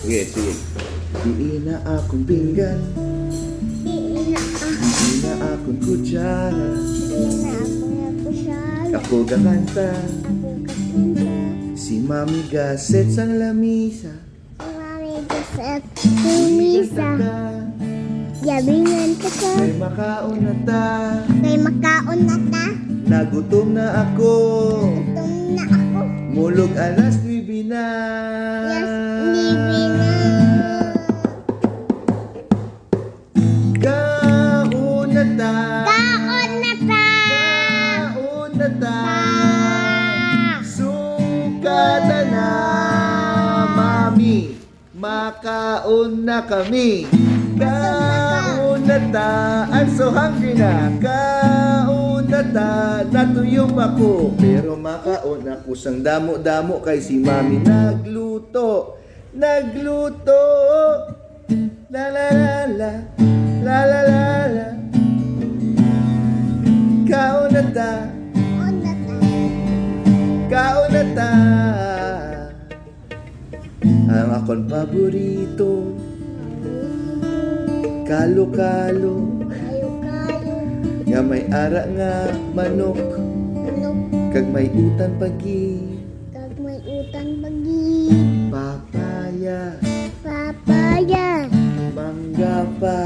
Sige, sige. Diin na akong pinggan, Di na diin na akong kutsara, ako nagkusal. ako gakanta. Ako kasinta. Si Mami gaset sa lamisa, Mami gasat. Humisa. Yabingan ka ka. may makaon na ta. May makaon na ta. Nagutom na ako, Gutom na ako. mulog alas 9 na. Yes, libi na. Kaon na ta, Kaon na ta. kaon na ta. Sukata na, Mami, makaon na kami. Kaon na ta, I'm so hungry na. Kaon na ta, natuyong ako. Pero makaon ako sang damo-damo kay si Mami nagluto. Nagluto. La la la la, la la la la. Kaon na ta, Kaon na ta. kaon na ta. Ang akong paborito, kalo-kalo, Kayo-kayo. nga may ara nga manok, Ano? kag may utan pagi, Kag may utang pagi. papaya, Papaya. mangga pa.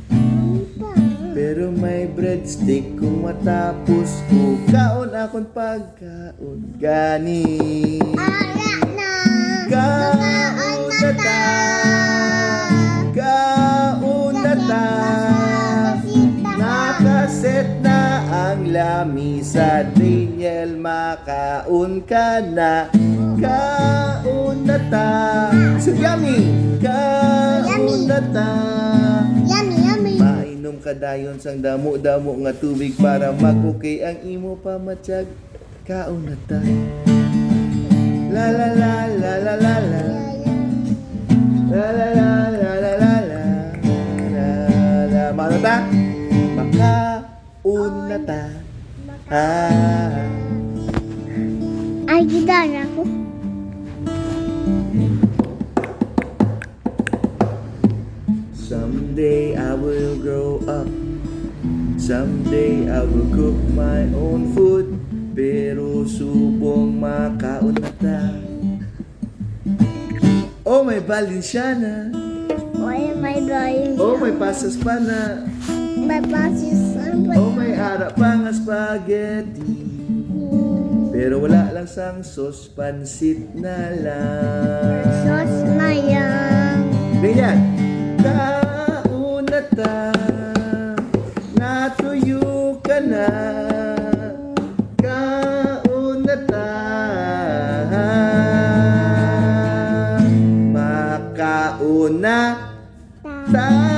Ano pa? Pero may breadstick kung matapos ko. Kaon akong pagkaon gani. Ara na. Kaon na ta, kaon na ta. Nakaset na ang lamisa, Daniel, makaon ka na. Kaon na ta. So yummy. Kaon na ta. Yummy, yummy. Mainom ka dayon sang damo-damo nga tubig para mag-okay ang imo pamatsyag. Kaon na ta. La la la la la la la. La la la la la la la. La la. Mano ta? Makaon na ta. Ah. Ay, gitara ko. Someday I will grow up. Someday I will cook my own food. Pero subong makaon na ta. Oh, may Balenciana. Oy, may drawing. Oh, may pasas pa na. May pasis. Oh, may ara pa nga spaghetti. Pero wala lang sang sauce, pansit na lang. Sos na yan. Ganyan. Kaon na ta, natuyo ka na. Kaon na ta, makaon na Ta. ta.